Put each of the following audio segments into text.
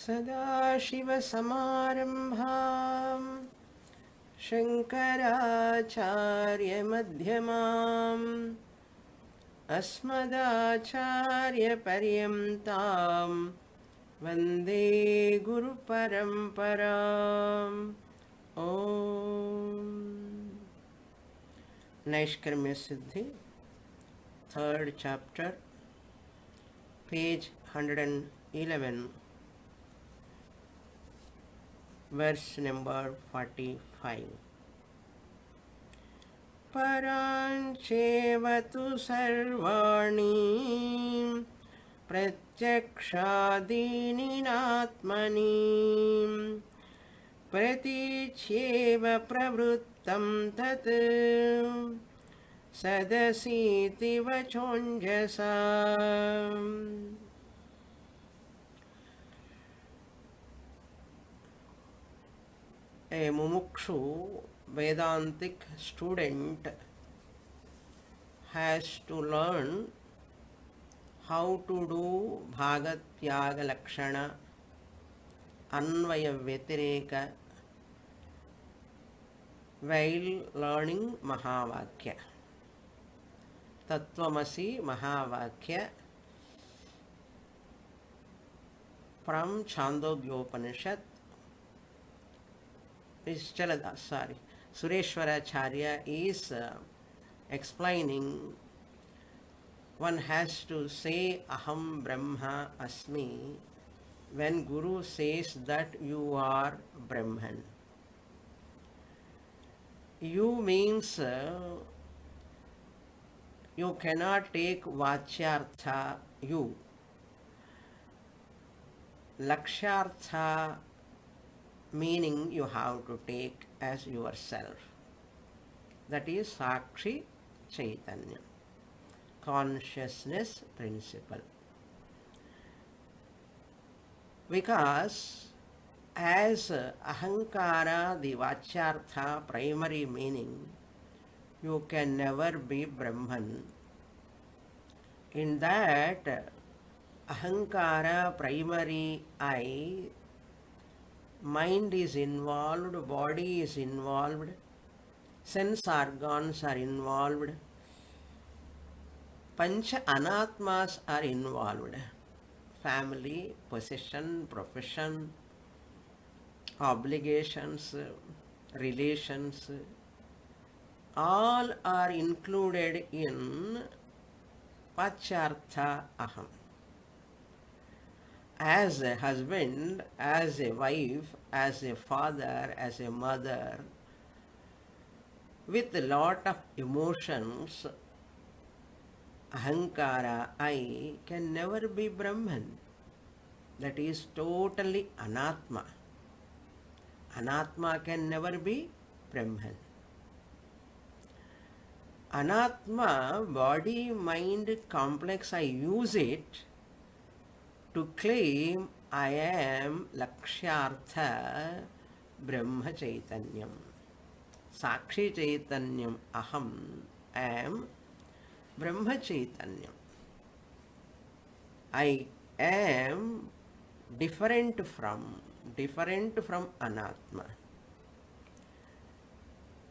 सदाशिवसमारम्भां शङ्कराचार्यमध्यमाम् अस्मदाचार्यपर्यन्तां वन्दे गुरुपरम्पराम् ॐ Naishkarmya Siddhi, third chapter, page 111, verse number 45. Paranchev tu sarvani pratyakshadini pratichyeva pravrittam tat sadasiti vachonjasa. A mumukshu Vedantic student has to learn how to do Bhagatyaga Lakshana, Anvaya Vyatireka while learning Mahavakya. Tattvamasi Mahavakya from Chandogyopanishad. Sureshwaracharya is explaining one has to say Aham Brahma Asmi when Guru says that you are Brahman. You means you cannot take Vachyartha you. Lakshyartha meaning you have to take as yourself. That is Sakshi Chaitanya, consciousness principle. Because as Ahankara, the Vachyartha primary meaning, you can never be Brahman. In that Ahankara primary I, mind is involved, body is involved, sense organs are involved, Pancha Anatmas are involved. Family, possession, profession, obligations, relations, all are included in Vachyartha Aham. As a husband, as a wife, as a father, as a mother, with a lot of emotions, Ahankara, I, can never be Brahman. That is totally Anatma. Anatma can never be Brahman. Anatma, body, mind complex, I use it to claim I am Lakshyartha Brahma Chaitanyam. Sakshi Chaitanyam Aham am Brahma Chaitanyam. I am different from Anatma.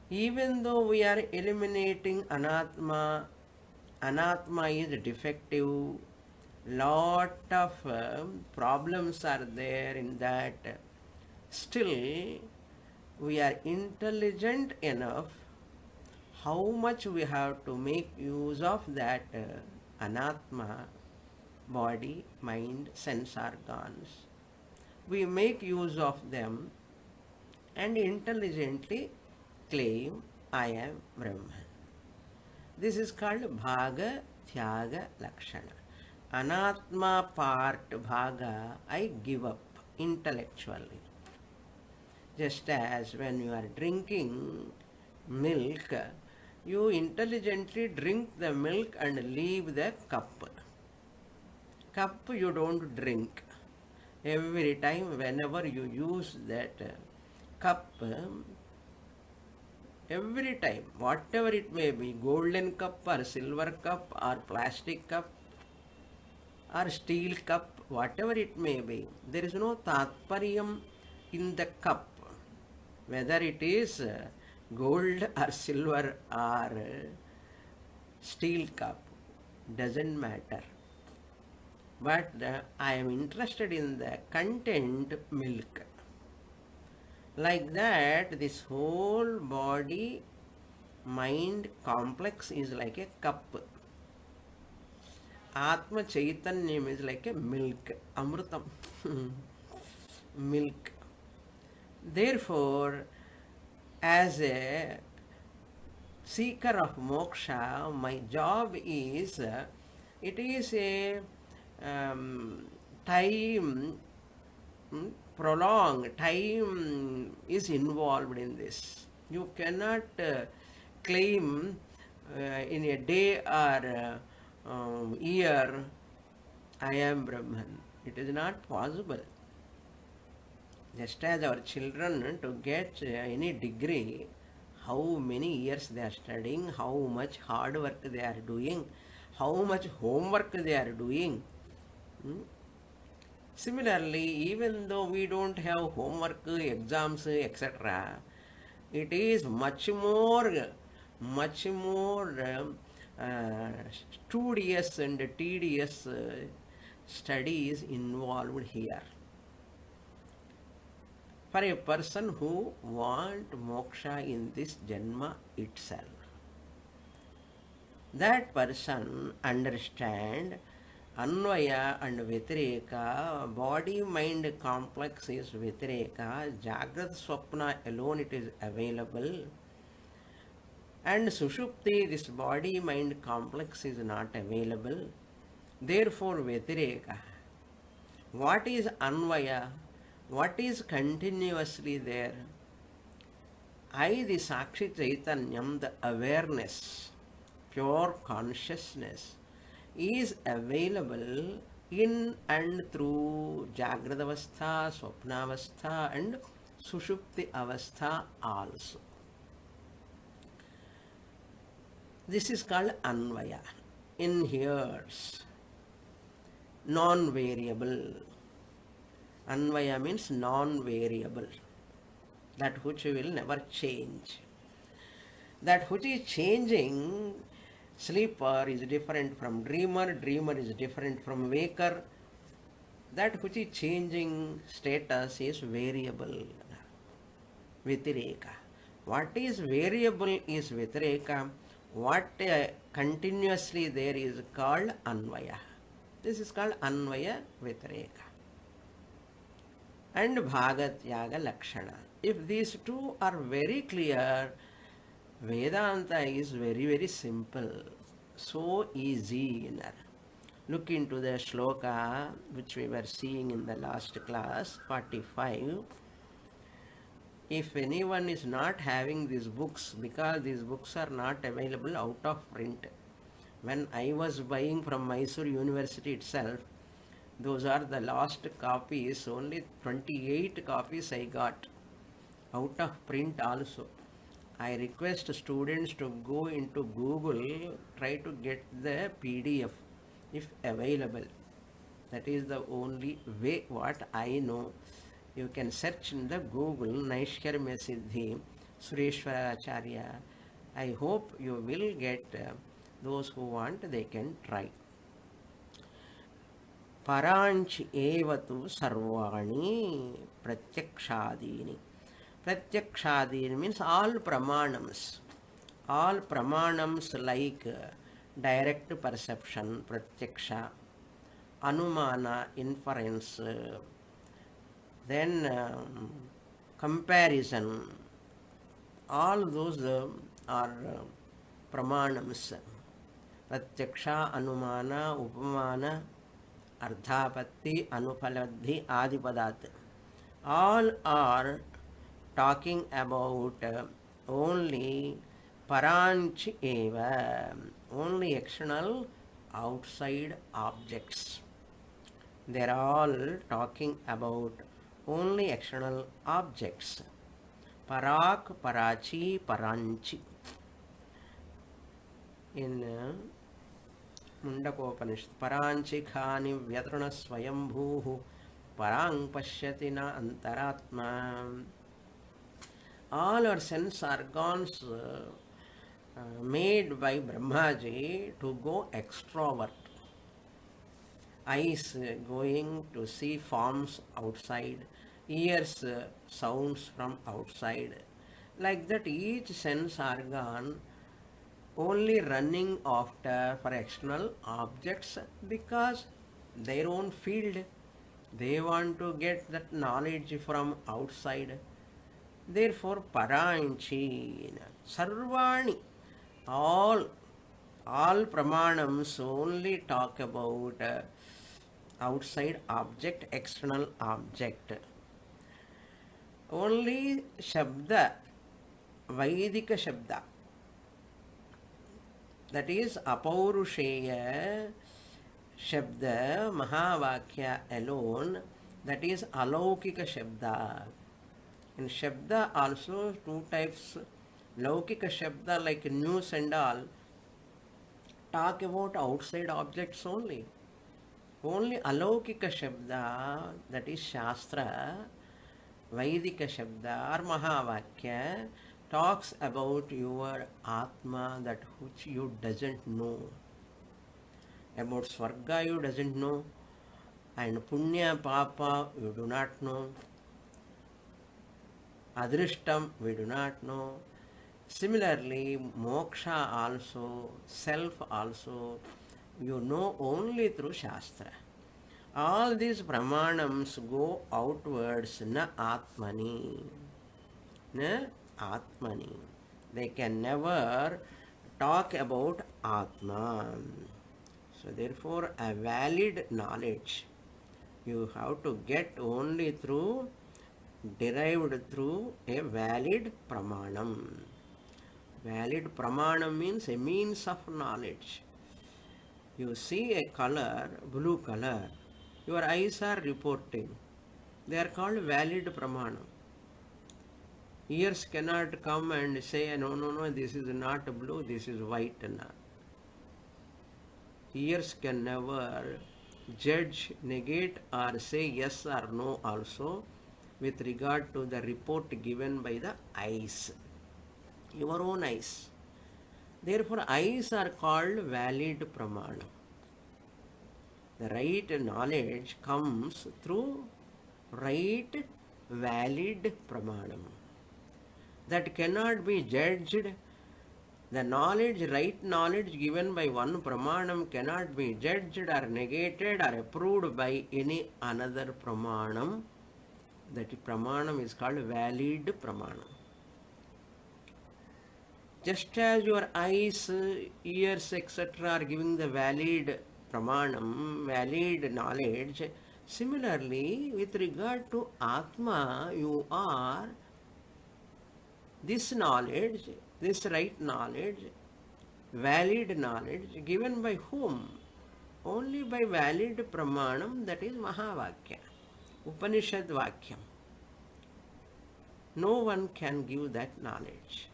Even though we are eliminating Anatma, Anatma is defective. Lot of problems are there in that. Still, we are intelligent enough how much we have to make use of that Anatma, body, mind, sense organs. We make use of them and intelligently claim I am Brahman. This is called Bhaga Tyaga Lakshana. Anatma part Bhaga, I give up intellectually. Just as when you are drinking milk, you intelligently drink the milk and leave the cup. Cup you don't drink. Every time whenever you use that cup, every time, whatever it may be, golden cup or silver cup or plastic cup, or steel cup, whatever it may be. There is no tatparyam in the cup, whether it is gold or silver or steel cup, doesn't matter. But I am interested in the content milk. Like that, this whole body mind complex is like a cup. Atma Chaitanyam is like a milk, Amrutam, milk. Therefore, as a seeker of moksha, my job is, it is a time, prolonged time is involved in this. You cannot claim in a day or year, I am Brahman. It is not possible. Just as our children, to get any degree, how many years they are studying, how much hard work they are doing, how much homework they are doing. Similarly, even though we don't have homework, exams, etc., it is much more studious and tedious studies involved here. For a person who want moksha in this janma itself, that person understand Anvaya and Vitareka, body-mind complex is Vitareka, Jagrat Swapna alone it is available, and Sushupti, this body-mind complex is not available. Therefore, Vitareka. What is Anvaya? What is continuously there? I, the Sakshi Chaitanyam, the awareness, pure consciousness, is available in and through Jagrada Avastha, Swapna Avastha and Sushupti Avastha also. This is called Anvaya. Inheres, non-variable. Anvaya means non-variable, that which will never change. That which is changing, sleeper is different from dreamer, dreamer is different from waker. That which is changing status is variable, Vitireka. What is variable is Vitireka. What continuously there is called Anvaya. This is called Anvaya Vitireka. And Bhagatyaga Lakshana. If these two are very clear, Vedanta is very, very simple. So easy. Look into the shloka which we were seeing in the last class, 45. If anyone is not having these books, because these books are not available out of print. When I was buying from Mysore University itself, those are the last copies, only 28 copies I got, out of print also. I request students to go into Google, try to get the PDF if available. That is the only way what I know. You can search in the Google Naishkarmya Siddhi, Sureshwaracharya. I hope you will get those who want, they can try. Paranchi evatu sarvani pratyakshadini. Pratyakshadini means all pramanams. All pramanams like direct perception, pratyaksha, anumana, inference, then comparison, all those are pramanams. Pratyaksha, anumana, upamana, ardhapatti, anupaladhi, adipadat. All are talking about only paranchi eva, only external outside objects. They are all talking about only external objects. Parak, parachi, paranchi. In Mundakopanishad. Paranchikhani vyatrana swayambhuhu parang pashyati na antaratma. All our sense organs made by Brahmaji to go extrovert. Eyes going to see forms outside, ears sounds from outside. Like that, each sense organ only running after for external objects because their own field. They want to get that knowledge from outside. Therefore, paranchi, sarvani, all pramanams only talk about outside object, external object. Only Shabda, Vaidika Shabda, that is Apaurusheya Shabda, Mahavakya alone, that is Alaukika Shabda. In Shabda also two types, Laukika Shabda like news and all, talk about outside objects only. Only Alaukika Shabda, that is Shastra, Vaidika Shabda or Mahavakya, talks about your Atma, that which you doesn't know. About Swarga you doesn't know, and Punya Papa you do not know. Adrishtam we do not know. Similarly, Moksha also, self also, you know only through Shastra. All these pramanams go outwards, na Atmani. Na Atmani. They can never talk about Atma. So therefore, a valid knowledge you have to get only through, derived through a valid pramanam. Valid pramanam means a means of knowledge. You see a color, blue color, your eyes are reporting. They are called valid pramanam. Ears cannot come and say, no, this is not blue, this is white. Ears can never judge, negate or say yes or no also with regard to the report given by the eyes, your own eyes. Therefore, eyes are called valid pramana. The right knowledge comes through right valid pramanam. That cannot be judged. The knowledge, right knowledge given by one pramanam cannot be judged or negated or approved by any another pramanam. That pramanam is called valid pramanam. Just as your eyes, ears, etc. are giving the valid pramanam, valid knowledge, similarly, with regard to Atma, you are this knowledge, this right knowledge, valid knowledge, given by whom? Only by valid pramanam, that is Mahavakya, Upanishad Vakyam. No one can give that knowledge.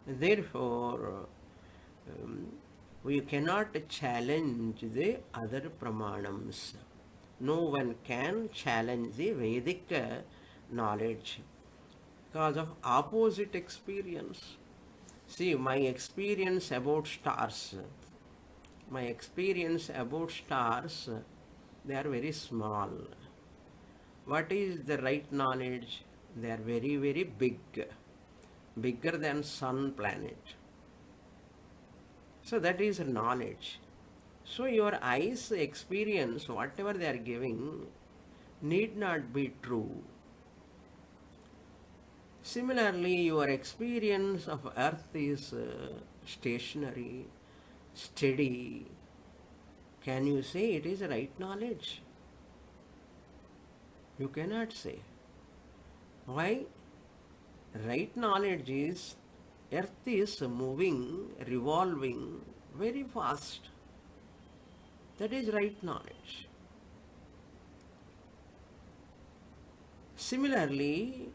Therefore, we cannot challenge the other pramanams. No one can challenge the Vedic knowledge because of opposite experience. See, my experience about stars, they are very small. What is the right knowledge? They are very, very big. Bigger than sun planet. So that is knowledge. So your eyes experience, whatever they are giving, need not be true. Similarly, your experience of earth is stationary, steady. Can you say it is right knowledge? You cannot say. Why? Right knowledge is earth is moving, revolving very fast. That is right knowledge. Similarly,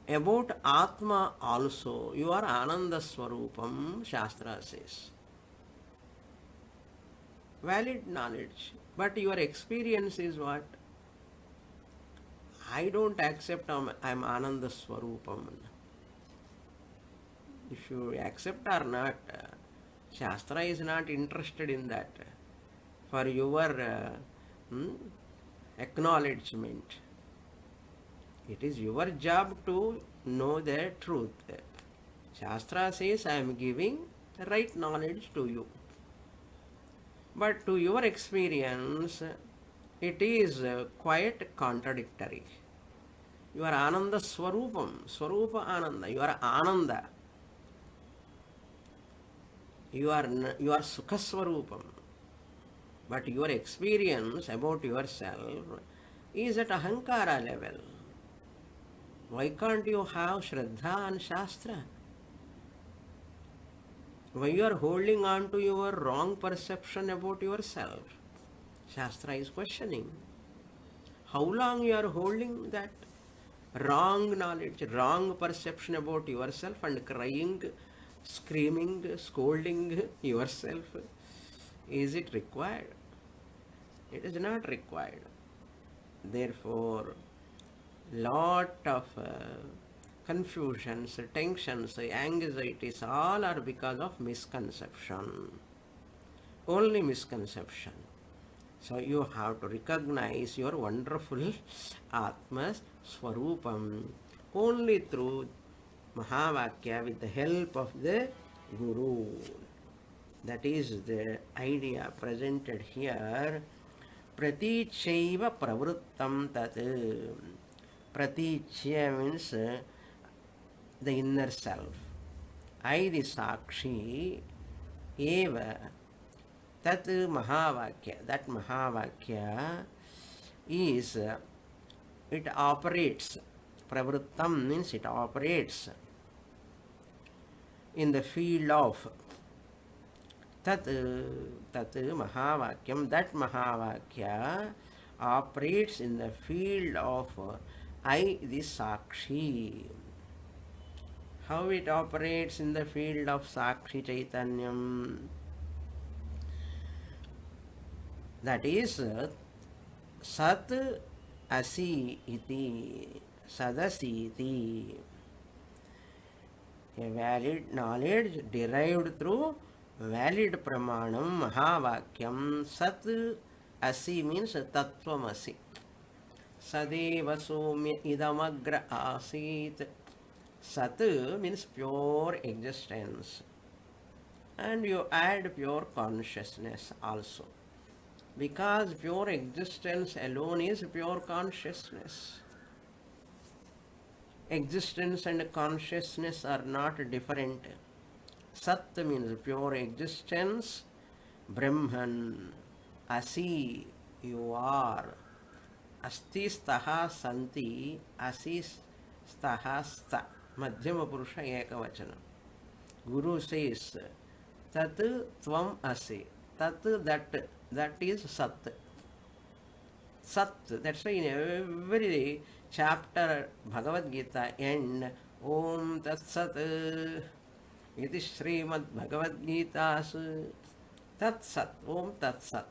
about Atma also, you are Ananda Swarupam, Shastra says. valid knowledge. But your experience is what? I don't accept I'm Ananda Swarupam. If you accept or not, Shastra is not interested in that. For your hmm, acknowledgement. It is your job to know the truth. Shastra says, I am giving right knowledge to you. But to your experience, it is quite contradictory. You are Ananda Swarupam, Swarupa Ananda. You are Ananda. You are Sukha Swarupam. But your experience about yourself is at Ahankara level. Why can't you have Shraddha and Shastra? Why you are holding on to your wrong perception about yourself? Shastra is questioning. How long you are holding that wrong knowledge, wrong perception about yourself and crying, screaming, scolding yourself? Is it required? It is not required. Therefore, lot of confusions, tensions, anxieties, all are because of misconception. Only misconception. So you have to recognize your wonderful Atma Swarupam only through Mahavakya with the help of the Guru. That is the idea presented here. Pratichaiva pravrittam tat. Pratichya means the inner self. I, the Sakshi, eva tat Mahavakya. That Mahavakya is, it operates. Pravrittam means it operates in the field of tat Mahavakyam. That Mahavakya operates in the field of I, the Sakshi. How it operates in the field of Sakshi Chaitanyam? That is Sat Asi iti, Sadasi iti. A valid knowledge derived through valid pramanam, Mahavakyam. Sat Asi means Tattvamasi. Sadeva Somya Idamagra Asit. Sat means pure existence. And you add pure consciousness also. Because pure existence alone is pure consciousness. Existence and consciousness are not different. Sat means pure existence. Brahman, Asi, you are. Asti staha santi, Asi staha sta. Madhyama Purusha Ekavachana. Guru says, Tat Tvam Asi. Tat, that is Sat. Sat. That's why in every chapter Bhagavad Gita end, Om Tat Sat. Iti Srimad Bhagavad Gitasu. Tat Sat. Om Tat Sat.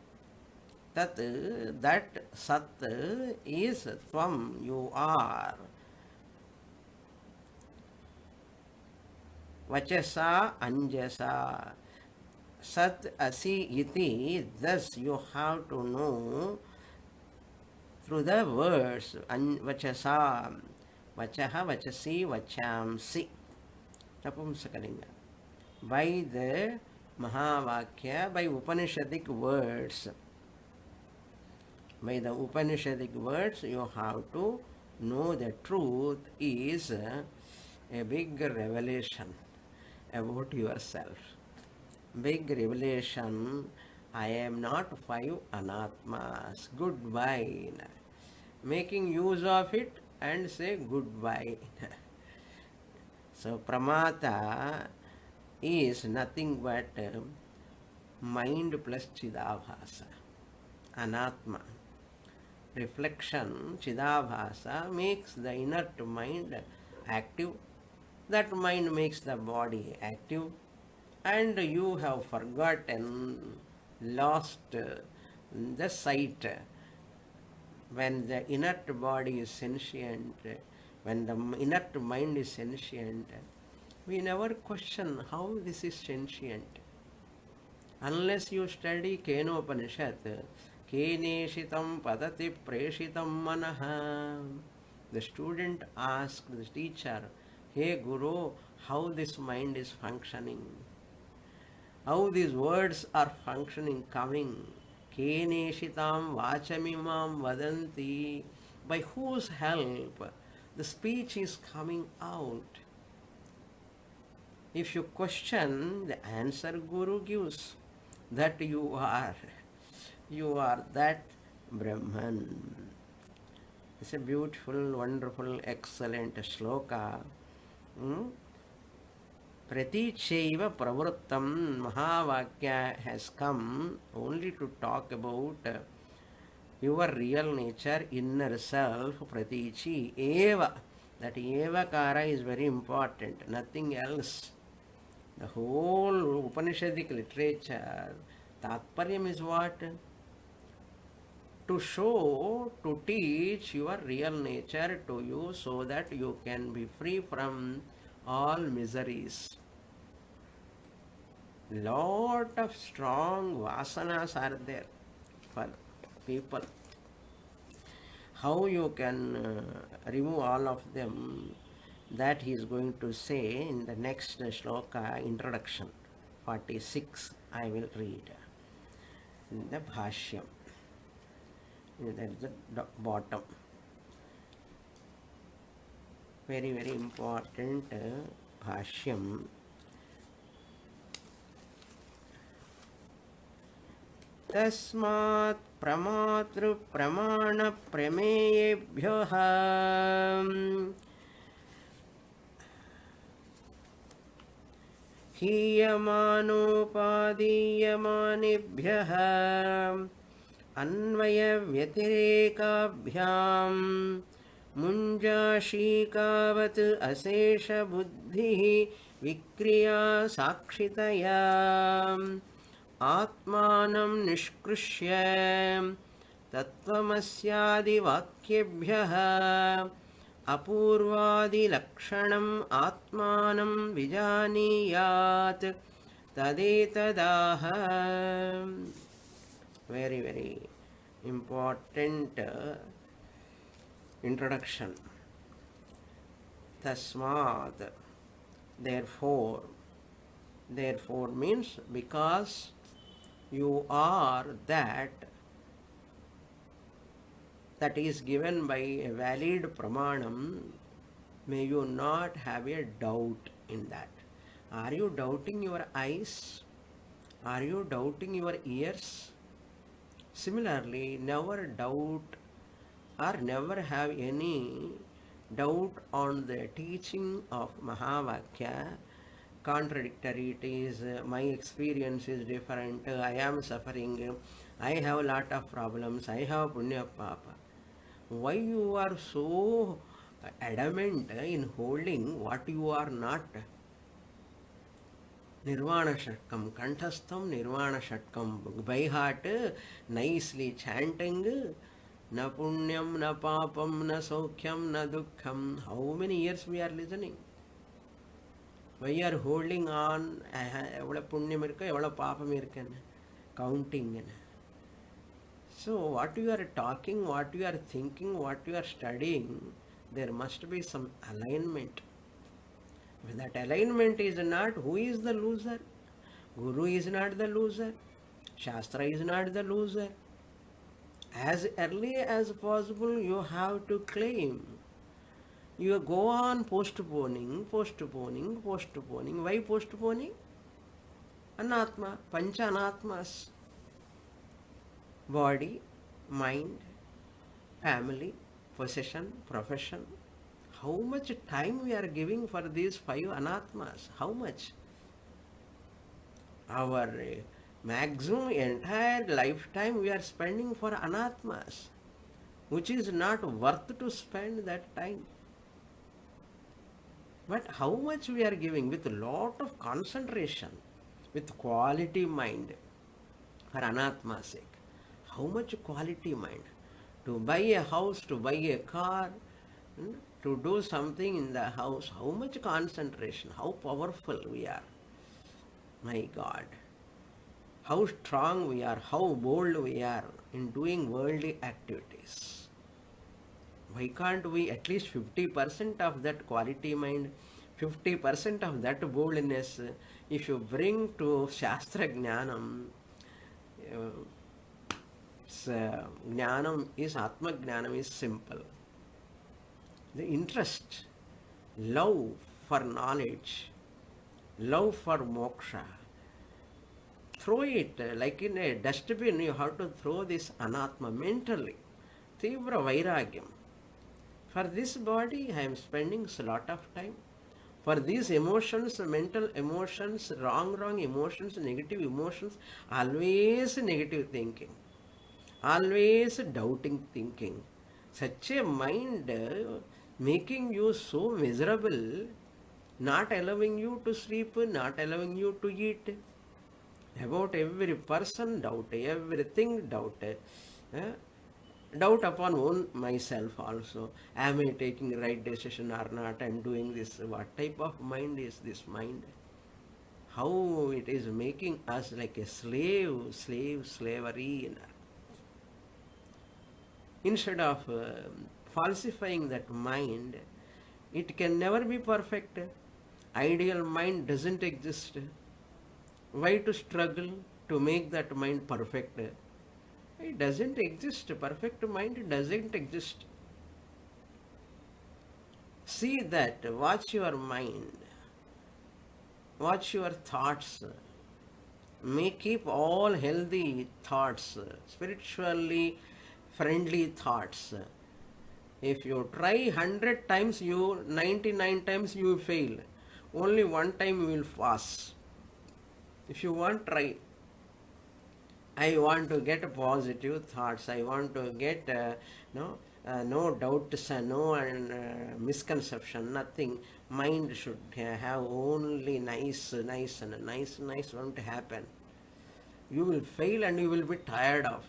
Tat, that Sat is Tvam, you are. Vachasa Anjasa. Sat Asi iti, thus you have to know through the words. Vachasa, Vachaha, Vachasi, Vachamsi. Napumsakalinga. By the Mahavakya, by Upanishadic words. By the Upanishadic words, you have to know the truth is a big revelation about yourself. Big revelation, I am not five anatmas. Goodbye. Making use of it and say goodbye. So Pramata is nothing but mind plus Chidabhasa. Anatma. Reflection, Chidabhasa, makes the inert mind active. That mind makes the body active. And you have forgotten lost the sight. When the inert body is sentient, when the inert mind is sentient, we never question how this is sentient. Unless you study Kenopanishad, Keneshitam padati preshitam manaha. The student asks the teacher, hey Guru, how this mind is functioning? How these words are functioning, coming? Keneshitam vachamimam vadanti. By whose help the speech is coming out? If you question, the answer Guru gives, that you are that Brahman. It's a beautiful, wonderful, excellent shloka. Pratichaiva pravrittam. Mahavakya has come only to talk about your real nature, inner self. Pratichi eva. That evakara is very important, nothing else. The whole Upanishadic literature, Tatparyam is what? To show, to teach your real nature to you so that you can be free from all miseries. Lot of strong vasanas are there for people. How you can remove all of them, that he is going to say in the next shloka, introduction, 46, I will read. In the Bhashyam. That is the bottom. Very, very important Bhashyam. Tasmat pramatru pramana prameyebhyoha हीयमानोपादीयमानेभ्यः अन्वयव्यतिरेकाभ्यां मुञ्जाशीकावत् अशेषबुद्धिः विक्रिया साक्षितया आत्मानं निष्कृष्य तत्त्वमस्यादिवाक्येभ्यः अपूर्वादिलक्षणम् आत्मानं विजानीयात् तदेतदाह. Very, very important introduction. Tasmat, therefore. Therefore means because you are that is given by a valid pramanam, may you not have a doubt in that. Are you doubting your eyes? Are you doubting your ears? Similarly, never doubt or never have any doubt on the teaching of Mahavakya. Contradictory it is, my experience is different, I am suffering, I have a lot of problems, I have punya papa. Why you are so adamant in holding what you are not? Nirvana Shatkam, Kanthastham Nirvana Shatkam, by heart, nicely chanting, na punyam, na papam, na saukyam, na dukkham. How many years we are listening? Why you are holding on, evada punyam irukku, evada papam irukku, counting. So what you are talking, what you are thinking, what you are studying, there must be some alignment. If that alignment is not, who is the loser? Guru is not the loser. Shastra is not the loser. As early as possible you have to claim. You go on postponing. Why postponing? Anatma, Pancha Anatmas. Body, mind, family, possession, profession. How much time we are giving for these 5 anatmas? How much? Our maximum entire lifetime we are spending for anatmas, which is not worth to spend that time. But how much we are giving with a lot of concentration, with quality mind, for Anatma's sake. How much quality mind? To buy a house, to buy a car, to do something in the house, how much concentration, how powerful we are. My God, how strong we are, how bold we are in doing worldly activities. Why can't we at least 50% of that quality mind, 50% of that boldness, if you bring to Shastra Jnanam, uh, Jnanam is Atma Jnanam is simple. The interest, love for knowledge, love for moksha. Throw it like in a dustbin, you have to throw this anatma mentally. Tivra vairagyam. For this body, I am spending a lot of time. For these emotions, mental emotions, wrong emotions, negative emotions, always negative thinking, always doubting thinking. Such a mind making you so miserable, not allowing you to sleep, not allowing you to eat. About every person, doubt, everything, doubt. eh? Doubt upon own myself also. Am I taking right decision or not? I'm doing this. What type of mind is this mind? How it is making us like a slavery. Instead of falsifying that mind, it can never be perfect. Ideal mind doesn't exist. Why to struggle to make that mind perfect? It doesn't exist. Perfect mind doesn't exist. See that, watch your mind, watch your thoughts. May keep all healthy thoughts, spiritually friendly thoughts. If you try 100 times, you 99 times you fail. Only one time you will pass. If you want, try. I want to get positive thoughts. I want to get no doubts, no misconception, nothing. Mind should have only nice won't happen. You will fail and you will be tired of.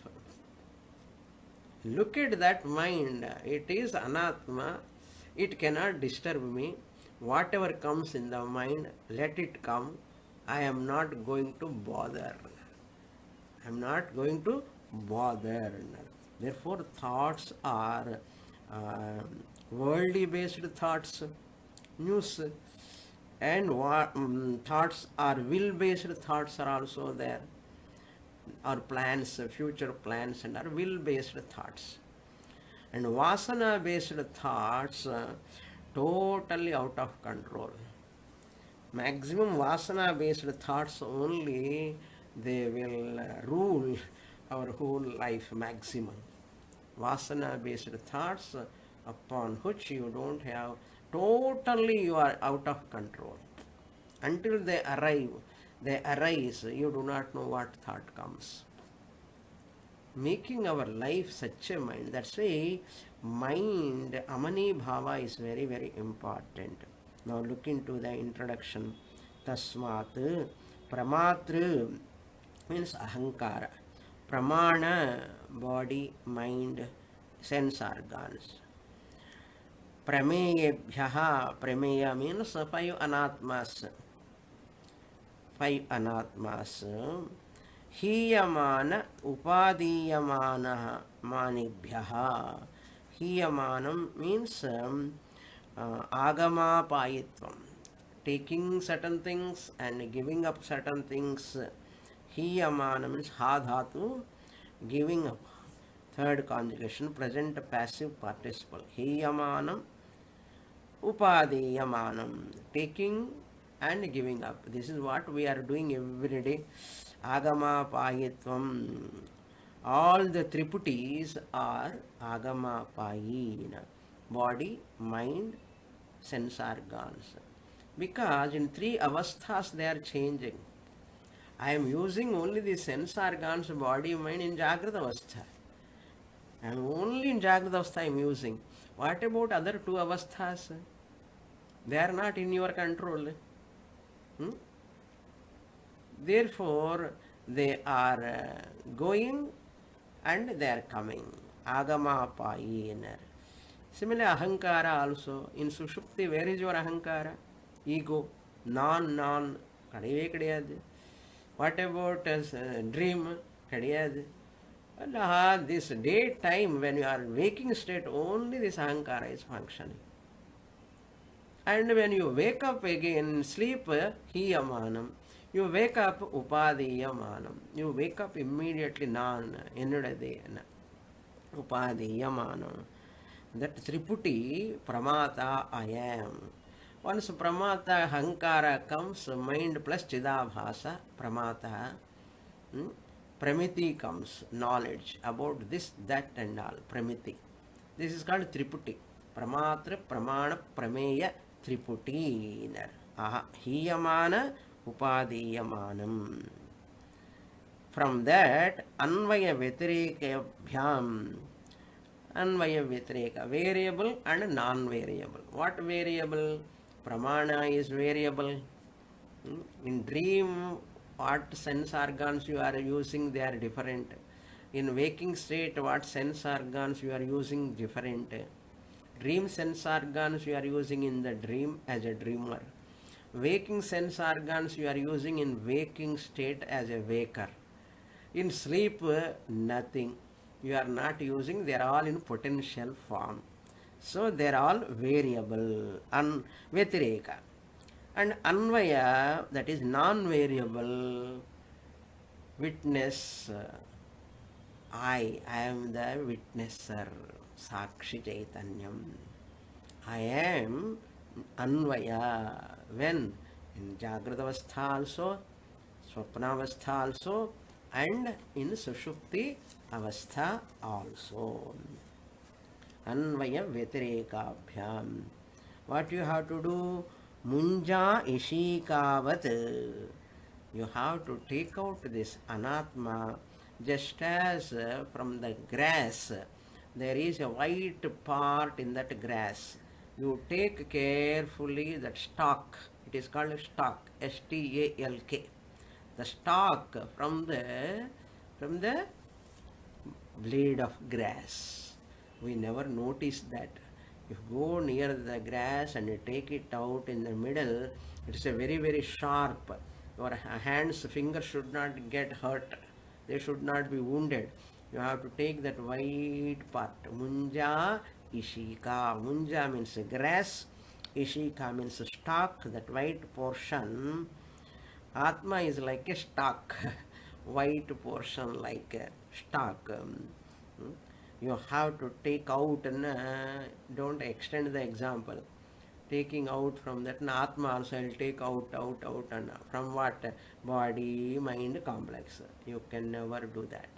Look at that mind. It is anatma. It cannot disturb me. Whatever comes in the mind, let it come. I am not going to bother. I am not going to bother. Therefore, thoughts are worldly based thoughts, news, and thoughts are will based thoughts are also there. Our plans, future plans, and our will based thoughts. And vasana based thoughts, totally out of control. Maximum vasana based thoughts only, they will rule our whole life. Maximum vasana based thoughts upon which you don't have, totally you are out of control. Until they arise, you do not know what thought comes. Making our life such a mind, that's why mind, amani bhava is very, very important. Now look into the introduction. Tasmat pramatru means ahankara. Pramana, body, mind, sense organs. Prameyebhyaha, prameya means five anatmas. Five anatmas. Hiyamana upadiyamana manibhyaha. Hiyamanam means agamapayitvam, taking certain things and giving up certain things. Hiyamana means ha dhatu, giving up. Third conjugation, present passive participle. Hiyamanam upadeyamanam, taking and giving up. This is what we are doing every day. Agama payitvam. All the triputis are agama payina. Body, mind, sense organs. Because in three avasthas they are changing. I am using only the sense organs, body, mind in Jagrata avastha. I am only in Jagrata avastha I am using. What about other two avasthas? They are not in your control. Therefore, They are going and they are coming. Agamapayi inner. Similarly, ahankara also. In Sushupti, where is your ahankara? Ego. Non. Kadeve kadiyadu. What about dream? Kadiyadu. This daytime, when you are waking state, only this ahankara is functioning. And when you wake up again, sleep, hiyamanam. You wake up, upadhiyamanam. You wake up immediately, nan, ennudadena. Upadhiyamanam. That Triputi, Pramata, I am. Once Pramata, Hankara comes, mind plus Chidabhasa, Pramata, Pramiti comes, knowledge about this, that and all, Pramiti. This is called Triputi. Pramatra, Pramana, Prameya, Triputi. Aha, Hiyamana, Upadhiyamanam. From that, Anvaya Vyatirikabhyam. Anvaya Vyatirika, variable and non-variable. What variable? Pramana is variable. In dream, what sense organs you are using, they are different. In waking state, what sense organs you are using, different. Dream sense organs you are using in the dream as a dreamer. Waking sense organs you are using in waking state as a waker. In sleep, nothing. You are not using, they are all in potential form. So they are all variable, Vyatireka. And Anvaya, that is non-variable, witness, I am the witnesser, Sakshi Chaitanyam. I am Anvaya. When? In Jagrata Avastha also, Swapna Avastha also, and in Sushupti Avastha also. Anvaya Vyatireka-bhyam. What you have to do? Munja Ishikavat. You have to take out this Anatma, just as from the grass there is a white part in that grass. You take carefully that stalk. It is called stalk, STALK. The stalk from the blade of grass. We never notice that. If you go near the grass and you take it out in the middle, it's a very, very sharp. Your hands, fingers should not get hurt. They should not be wounded. You have to take that white part. Munja Ishika. Munja means grass. Ishika means stalk, that white portion. Atma is like a stalk, white portion like a stalk. You have to take out and don't extend the example. Taking out from that, Atma also will take out, and from what? Body, mind complex. You can never do that.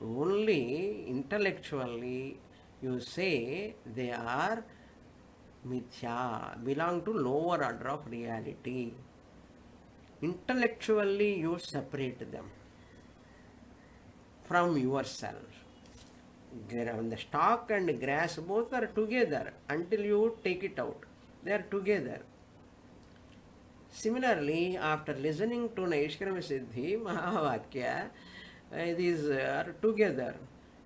Only intellectually you say they are mithya, belong to lower order of reality. Intellectually you separate them from yourself. The stalk and grass both are together until you take it out. They are together. Similarly, after listening to Naishkarmya Siddhi, Mahavakya, these are together.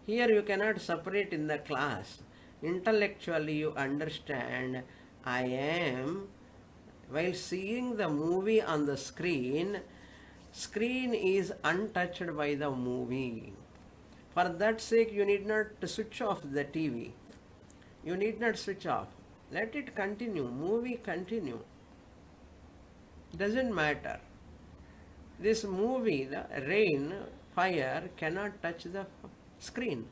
Here you cannot separate in the class. Intellectually you understand, I am. While seeing the movie on the screen is untouched by the movie. For that sake, you need not switch off the TV. You need not switch off. Let it continue. Movie continue. Doesn't matter. This movie, the rain, fire cannot touch the screen.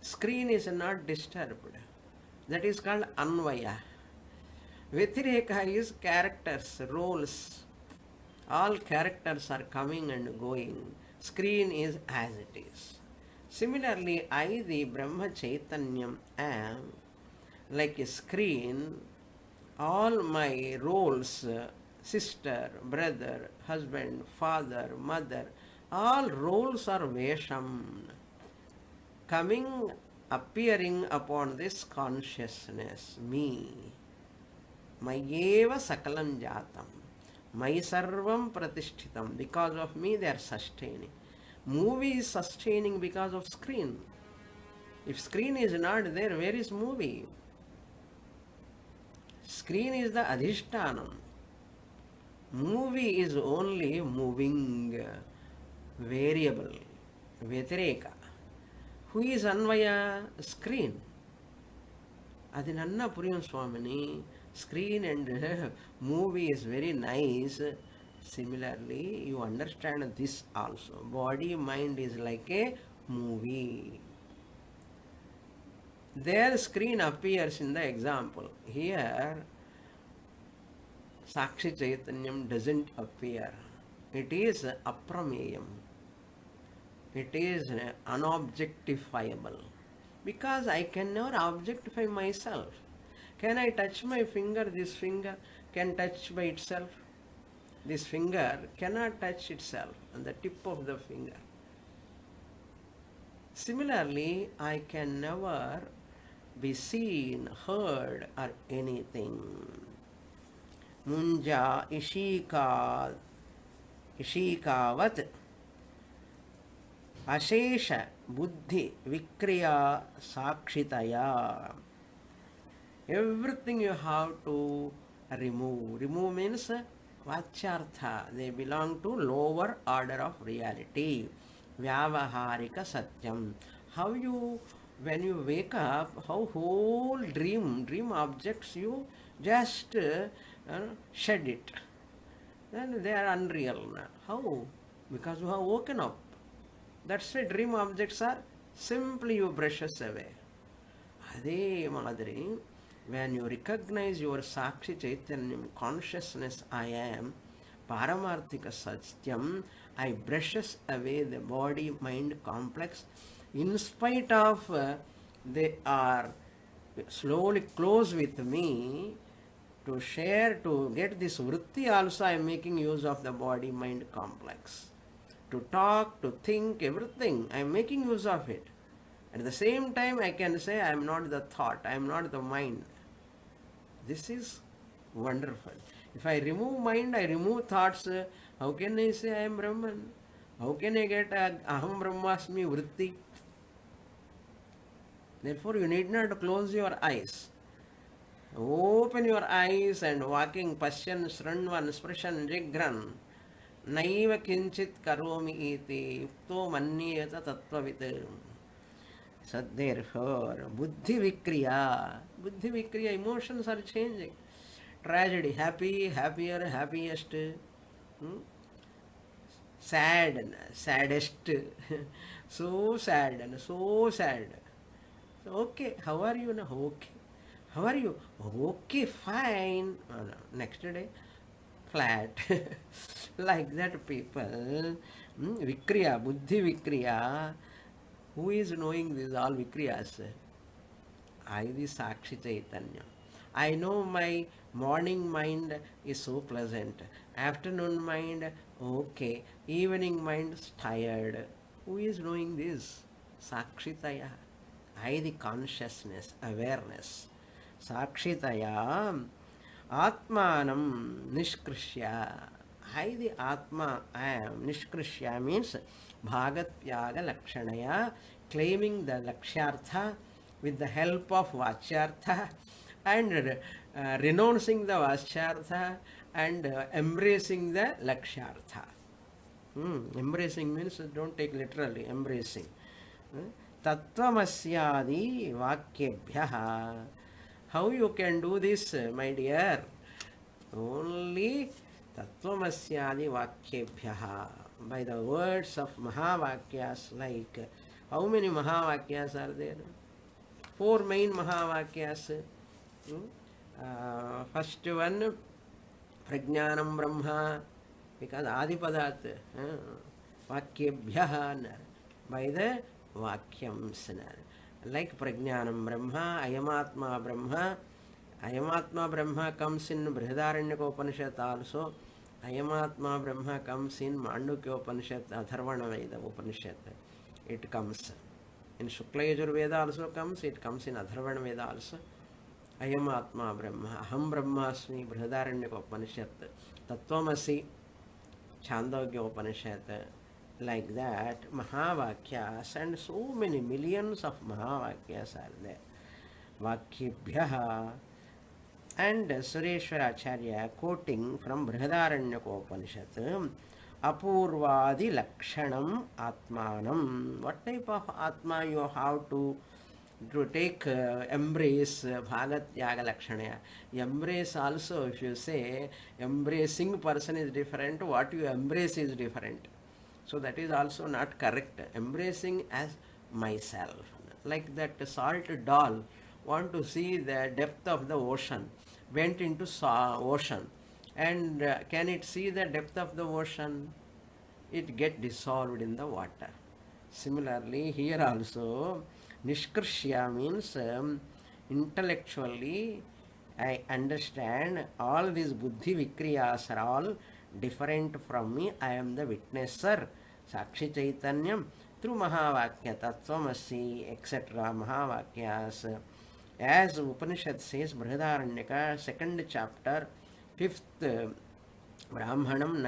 Screen is not disturbed. That is called Anvaya. Vyatireka is characters, roles. All characters are coming and going. Screen is as it is. Similarly, I, the Brahma Chaitanyam, am like a screen. All my roles, sister, brother, husband, father, mother, all roles are Vesham. Coming, appearing upon this consciousness, me. Mayeva Sakalam Jatam. My sarvam pratishthitam. Because of me they are sustaining. Movie is sustaining because of screen. If screen is not there, where is movie? Screen is the adhishtanam. Movie is only moving variable, Vyatireka. Who is Anvaya? Screen. Adi nanna puriyum Swamini. Screen and movie is very nice. Similarly, you understand this also. Body, mind is like a movie. Their screen appears in the example. Here, Sakshi Chaitanyam doesn't appear. It is aprameyam. It is unobjectifiable. Because I can never objectify myself. Can I touch my finger? This finger can touch by itself. This finger cannot touch itself on the tip of the finger. Similarly, I can never be seen, heard, or anything. Munja ishikavat ashesha buddhi vikriya sakshitaya. Everything you have to remove. Remove means vachyartha. They belong to lower order of reality. Vyavaharika satyam. How you, when you wake up, how whole dream objects you just shed it. Then they are unreal. How? Because you have woken up. That's why dream objects are simply you brushes away. Adhe madri, when you recognize your Sakshi Chaitanyam consciousness, I am Paramarthika Satyam, I brushes away the body-mind complex. In spite of they are slowly close with me, to share, to get this vritti also I am making use of the body-mind complex. To talk, to think, everything, I am making use of it. At the same time, I can say I am not the thought, I am not the mind. This is wonderful. If I remove mind, I remove thoughts, how can I say I am Brahman? How can I get Aham Brahmasmi vritti? Therefore, you need not close your eyes. Open your eyes and walking Pashyan, Sranvan, Sprishan, Jigran. Naiva kinchit karomi iti yukto manniyata tattvavit. So therefore, buddhi vikriya. Buddhi vikriya, emotions are changing. Tragedy, happy, happier, happiest. Sad, saddest. So sad and so sad. So, okay, how are you now? Okay. How are you? Okay, fine. Oh, no. Next day, flat. Like that people. Vikriya, buddhi vikriya. Who is knowing these all vikriyas? I, the Sakshi Chaitanya. I know my morning mind is so pleasant. Afternoon mind, okay. Evening mind is tired. Who is knowing this? Sakshitaya. I, the consciousness, awareness. Sakshitaya Atmanam Nishkrishya. I, the Atma, I am. Nishkrishya means Bhagatyaga Lakshanaya, claiming the Lakshyartha with the help of Vachyartha and renouncing the Vachyartha and embracing the Lakshyartha. Embracing means don't take literally, embracing. Tattvamasyadi Vakyebhyaha. How you can do this, my dear? Only Tattvamasyadi Vakyebhyaha. By the words of Mahavakyas, like how many Mahavakyas are there? 4 main Mahavakyas. First one, Prajnanam Brahma, because Adipadat, Vakyebhyaha, by the Vakyams. Like Prajnanam Brahma, Ayamatma Brahma. Ayamatma Brahma comes in Brihadaranyaka Upanishad also. Ayamatma Brahma comes in Mandukya Upanishad, Atharvana Veda Upanishad. It comes in Shukla Yajur Veda also comes, it comes in Atharvana Veda also. Ayam Atma Brahma, Aham Brahmasmi, Brihadaranyaka Tattvamasi, Chandogya Upanishad, like that, Mahavakyas, and so many millions of Mahavakyas are there. Vakyabhyaha, and Sureshwara Acharya quoting from Brihadaranyaka Upanishad, Apurvadi Lakshanam Atmanam. What type of Atma you have to take embrace Bhagat Yaga Lakshana. Embrace also, if you say embracing person is different, what you embrace is different. So that is also not correct. Embracing as myself. Like that salt doll want to see the depth of the ocean, went into ocean, and can it see the depth of the ocean? It get dissolved in the water. Similarly, here also, Nishkarshya means intellectually I understand all these buddhi vikriyas are all different from me. I am the witnesser, Sakshi Chaitanyam, through Mahavakya, Tattvamasi, etc. Mahavakyas. As Upanishad says, Brihadaranyaka, second chapter, fifth Brahmanam,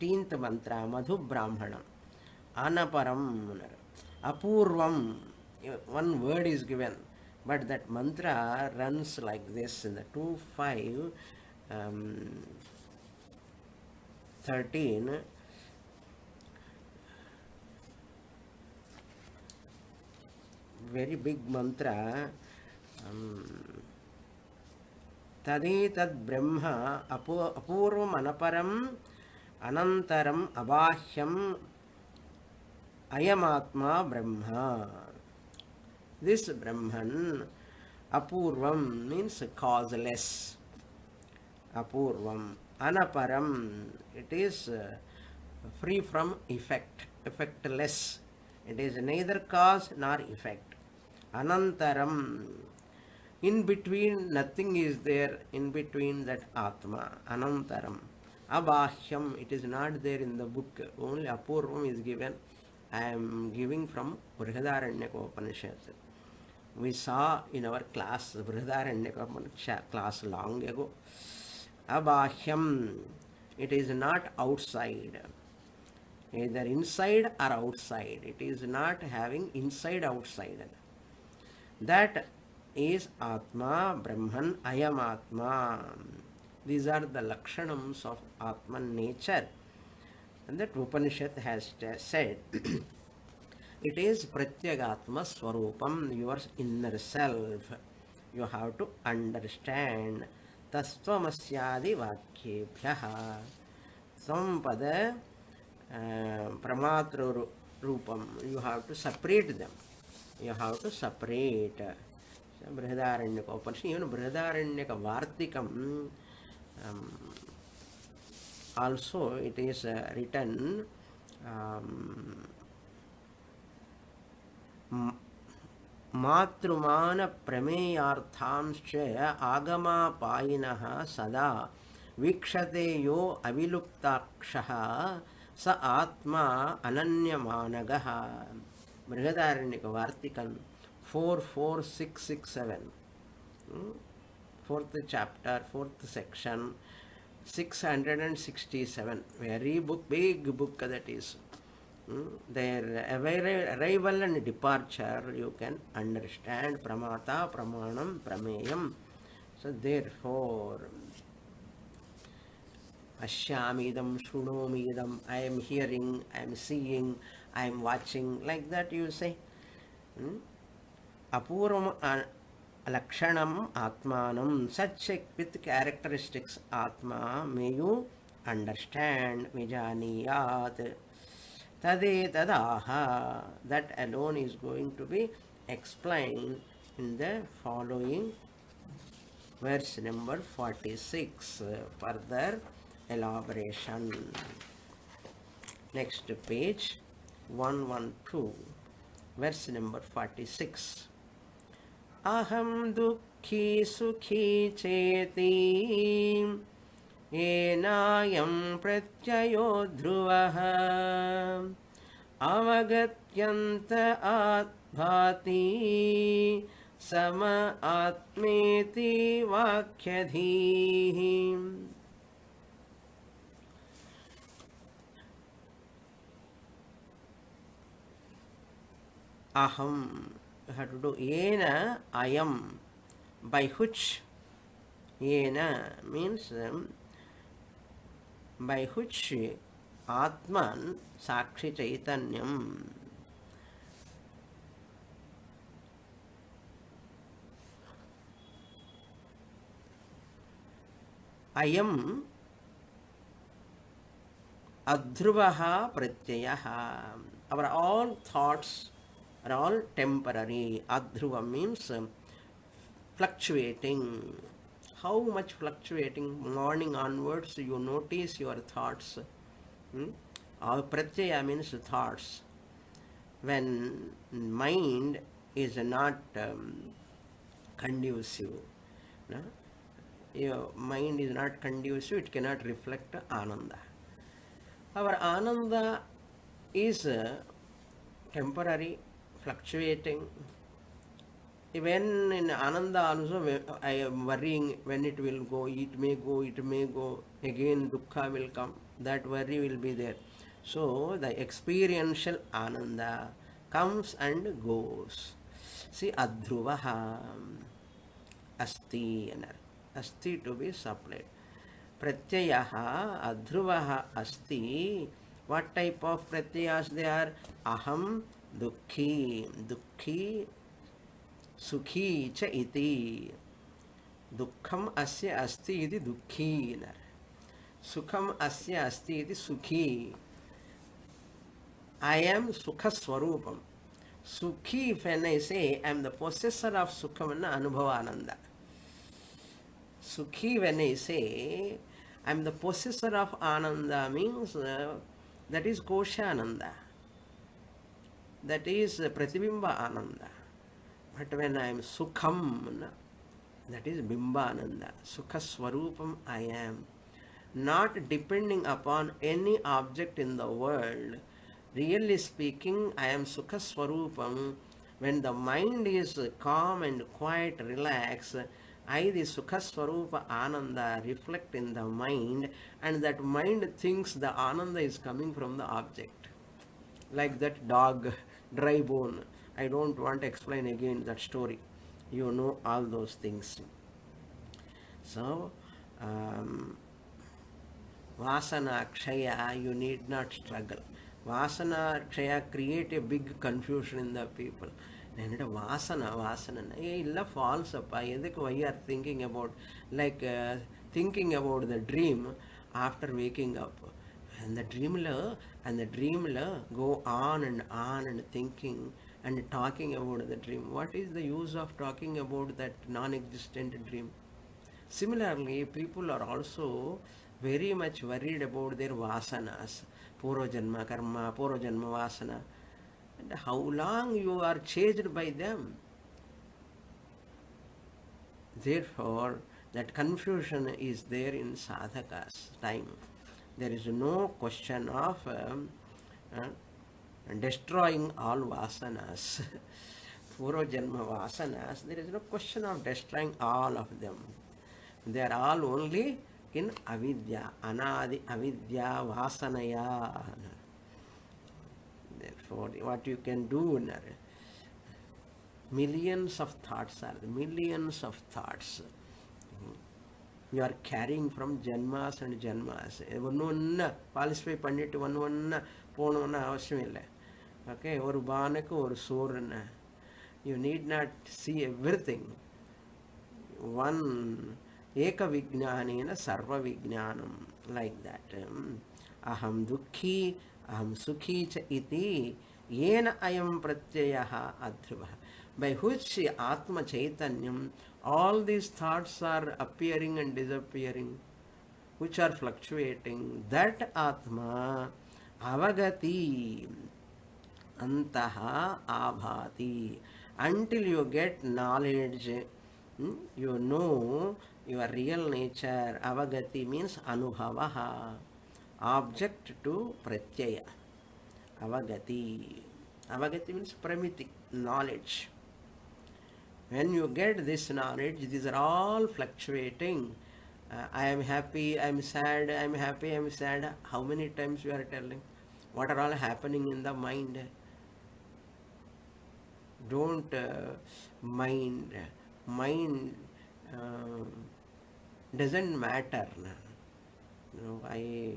19th mantra, Madhu Brahmanam. Anaparam, Apurvam, one word is given, but that mantra runs like this in the 2, 5, 13. Very big mantra. Tadetad Brahma Apurvam Anaparam Anantaram Abahyam Ayamatma Brahma. This Brahman, Apurvam means causeless. Apurvam. Anaparam, it is free from effect, effectless. It is neither cause nor effect. Anantaram, in between, nothing is there in between that Atma. Anantaram. Abahyam, it is not there in the book. Only Apurvam is given. I am giving from Brihadaranyaka Upanishad. We saw in our class, Brihadaranyaka Upanishad class long ago. Abahyam, it is not outside, either inside or outside. It is not having inside outside. That is Atma, Brahman, Ayam Atma. These are the Lakshanams of Atman nature. And that Upanishad has said, it is Pratyagatma Swarupam, your inner self. You have to understand. Tastvamasyadi Vakyebhyaha. Sampada Pramatra Rupam. You have to separate them. You have to separate. Brihadaranyaka Upanishad, even Brihadaranyaka Vartikam, also it is written Matrumana Prameyarthamscha Agama Payinaha Sada Vikshate Yo Aviluptakshaha Sa Atma Ananyamanagaha. Brihadaranyaka Vartikam 4, 4, 6, 6, 7. Fourth chapter, fourth section, 667. Very book, big book that is. Their arrival and departure you can understand. Pramata, Pramanam, Prameyam. So therefore, Ashyamidam, Shrunomidam, I am hearing, I am seeing, I am watching, like that you say. Apurvam Lakshanam Atmanam, such with characteristics Atma, may you understand, Vijaniyat. Tade Tadaha, that alone is going to be explained in the following verse number 46. Further elaboration. Next page, 112, verse number 46. Aham dukhi sukhi cheti enayam pratyayo dhruvaha avagatyanta atbhati some आत्मेति वाक्यधीः. Aham, you have to do yena ayam, by which yena means by which Atman Sakshi Chaitanyam. Ayam adhruvaha pratyayaha. Our all thoughts are all temporary. Adhruva means fluctuating. How much fluctuating? Morning onwards, you notice your thoughts. Our pratyaya means thoughts. When mind is not conducive, no? Your mind is not conducive, it cannot reflect ananda. Our ananda is temporary, fluctuating. Even in ananda also, I am worrying when it will go, it may go, again dukkha will come, that worry will be there. So the experiential ananda comes and goes. See, adhruvaha, asti, asti to be supplied. Pratyayaha, adhruvaha asti. What type of pratyayas they are? Aham, dukhi, dukhi, sukhi cha iti. Dukkham asya asti iti dukhi. Sukham asya asti iti sukhi. I am Sukha Swarupam. Sukhi, when I say I am the possessor of Sukhamana Anubhavananda. Sukhi, when I say I am the possessor of Ananda, means that is Koshananda. That is Pratibimba Ananda. But when I am Sukham, that is Bimba Ananda. Sukha Swarupam I am. Not depending upon any object in the world. Really speaking, I am Sukha Swarupam. When the mind is calm and quiet, relaxed, I, the Sukha Swarupa Ananda, reflect in the mind, and that mind thinks the Ananda is coming from the object. Like that dog, dry bone. I don't want to explain again that story. You know all those things. So, Vasana Kshaya, you need not struggle. Vasana Kshaya create a big confusion in the people. And Vasana, illa false appa. Why you are thinking about, like thinking about the dream after waking up. And the dreamer go on and thinking and talking about the dream. What is the use of talking about that non-existent dream? Similarly, people are also very much worried about their vasanas, purvajanma karma, purvajanma vasana, and how long you are chased by them. Therefore, that confusion is there in sadhaka's time. There is no question of destroying all vasanas. Purvajanma vasanas, there is no question of destroying all of them. They are all only in avidya, anadi avidya vasanaya. Therefore, what you can do, millions of thoughts are millions of thoughts. You are carrying from janmas and janmas. One participate பண்ணிட்டு one போகணும்னு அவசியம் இல்லை. Okay, ஒரு பானுக்கு ஒரு சோறுன்னு. You need not see everything. One Eka Vijnanena Sarva Vijnanam, like that. Aham Dukhi, Aham Sukhi cha iti, Yena Ayam Pratyayaha Adhruvaha. By which Atma Chaitanyam, all these thoughts are appearing and disappearing, which are fluctuating. That Atma Avagati Antaha Abhati. Until you get knowledge, you know your real nature. Avagati means anubhavaha, object to pratyaya. Avagati means pramiti, knowledge. When you get this knowledge, these are all fluctuating. I am happy, I am sad, I am happy, I am sad. How many times you are telling? What are all happening in the mind? Don't mind. Mind uh, doesn't matter. I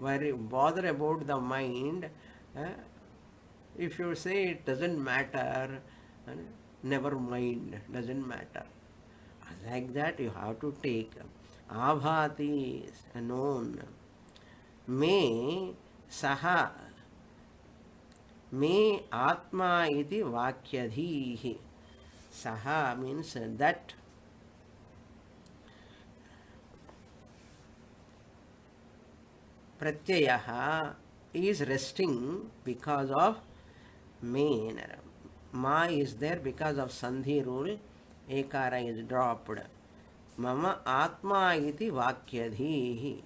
bother about the mind. uh, if you say it doesn't matter, uh, never mind, doesn't matter. Like that, you have to take abhati is known. Me saha me atma iti vakyadhihi. Saha means that. Pratyaya is resting because of main. Ma is there because of sandhi rule. Ekara is dropped. Mama atma iti vakyadhihi.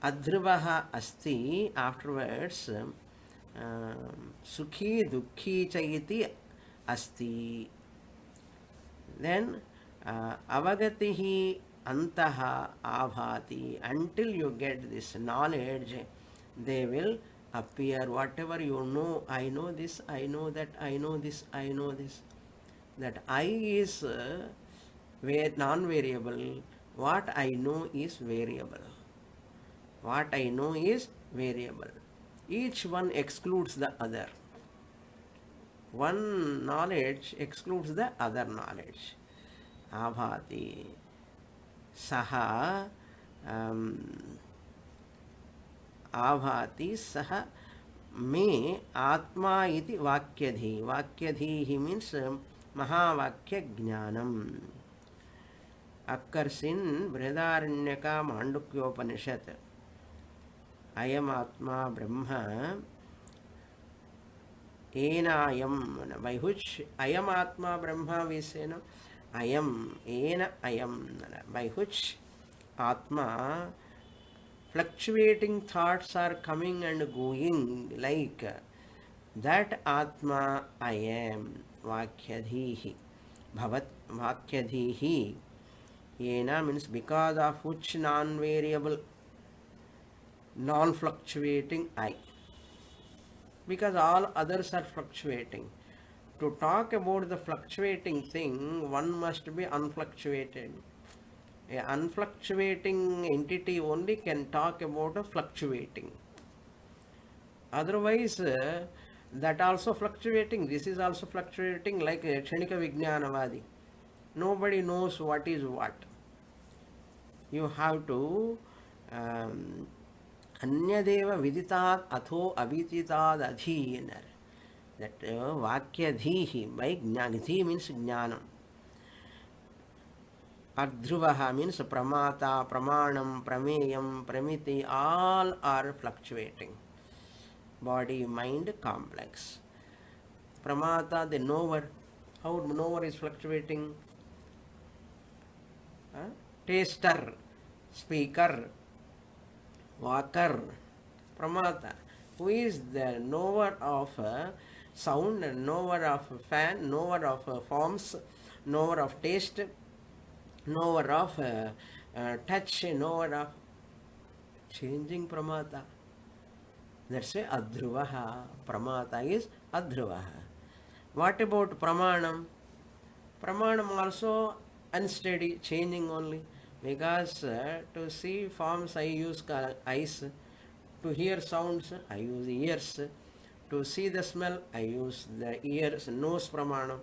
Adhruvaha asti. Afterwards, sukhi dukhi cha iti asti. Then avagatihi antaha abhati. Until you get this knowledge, they will appear. Whatever you know, I know this, I know that, I know this, I know this. That I is non-variable. What I know is variable. What I know is variable. Each one excludes the other. One knowledge excludes the other knowledge. Abhati. Saha abhati saha me atma iti vakyadhi. Vakyadhi means mahavakya jnanam. Occurs in Brihadaranyaka Mandukyopanishad. Ayam atma brahma enayam. By which ayam atma brahma we say, no? Ayam, ena ayam. By which atma, fluctuating thoughts are coming and going, like that atma I am. Vakyadhihi. Bhavat vakyadhihi. Ena means because of which non-variable, non-fluctuating I. Because all others are fluctuating. To talk about the fluctuating thing, one must be unfluctuated. A unfluctuating entity only can talk about a fluctuating. Otherwise, that also fluctuating, this is also fluctuating, like Kshanika Vijnanavadi. Nobody knows what is what. You have to Anyadeva Viditat Atho Abhititad Adhinar. That Vakya Dhihi, by Dhi means Jnanam. Adhruvaha means Pramata, Pramanam, Prameyam, Pramiti, all are fluctuating. Body, mind, complex. Pramata, the knower. How knower is fluctuating? Taster, speaker, walker, pramata. Who is the knower of sound, knower of fan, knower of forms, knower of taste, knower of touch, knower of changing pramata. That's why adhruvaha. Pramata is adhruvaha. What about pramanam? Pramanam also unsteady, changing only. Because to see forms I use eyes, to hear sounds I use ears, to see the smell I use the ears, nose pramanam,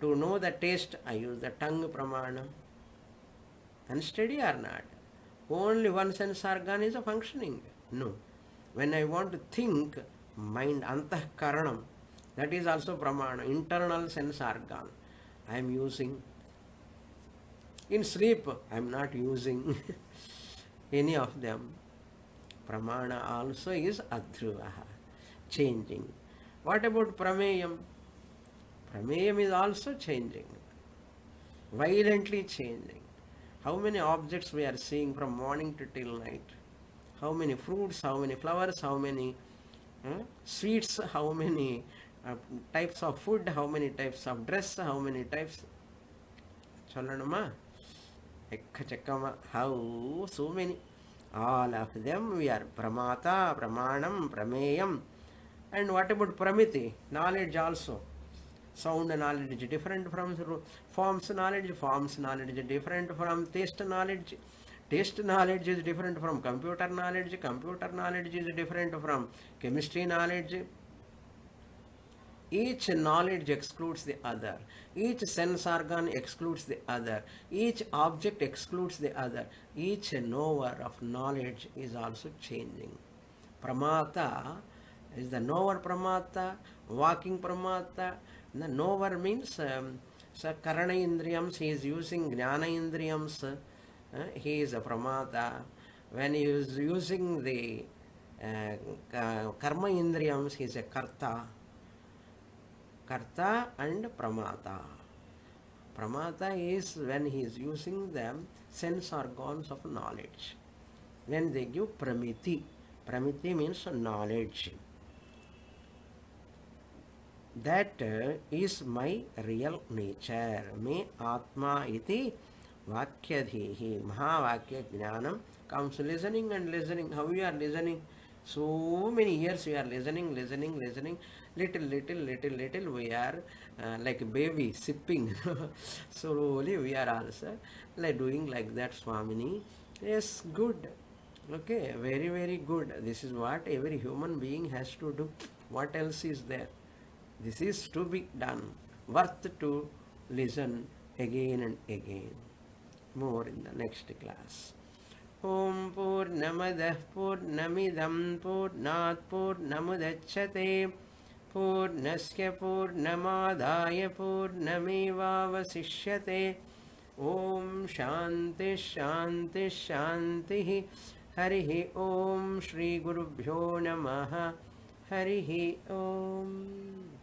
to know the taste I use the tongue pramanam. Unsteady or not? Only one sense organ is functioning. No. When I want to think, mind, antahkaranam, that is also pramana, internal sense organ I am using. In sleep, I am not using any of them. Pramana also is adhruvaha, changing. What about prameyam? Prameyam is also changing, violently changing. How many objects we are seeing from morning to till night? How many fruits, how many flowers, how many sweets, how many uh, types of food, how many types of dress, how many types. Chollanuma, Ekkachakama, how so many. All of them we are Pramata, Pramanam, Prameyam. And what about Pramiti? Knowledge also. Sound knowledge is different from forms knowledge. Forms knowledge is different from taste knowledge. Taste knowledge is different from computer knowledge. Computer knowledge is different from chemistry knowledge. Each knowledge excludes the other. Each sense organ excludes the other. Each object excludes the other. Each knower of knowledge is also changing. Pramata is the knower Pramata, walking Pramata. The knower means Karana Indriyams, he is using Jnana Indriyams, he is a Pramata. When he is using the Karma Indriyams, he is a Karta. Karta and Pramata. Pramata is when he is using the sense organs of knowledge. Then they give Pramiti. Pramiti means knowledge. That is my real nature. Me Atma iti Vakyadhihi. Mahavakya Jnanam comes listening and listening. How you are listening? So many years we are listening. Little we are like a baby sipping. Slowly we are also like doing like that, Swamini. Yes, good. Okay, very good. This is what every human being has to do. What else is there? This is to be done. Worth to listen again and again. More in the next class. Om Purnamadah Purnamidam Purnat Purnamudachyate Purnasya Purnamadaya Purnamevavasishyate. Om Shanti Shanti Shanti. Harihi Om Shri Gurubhyo Namaha. Harihi Om.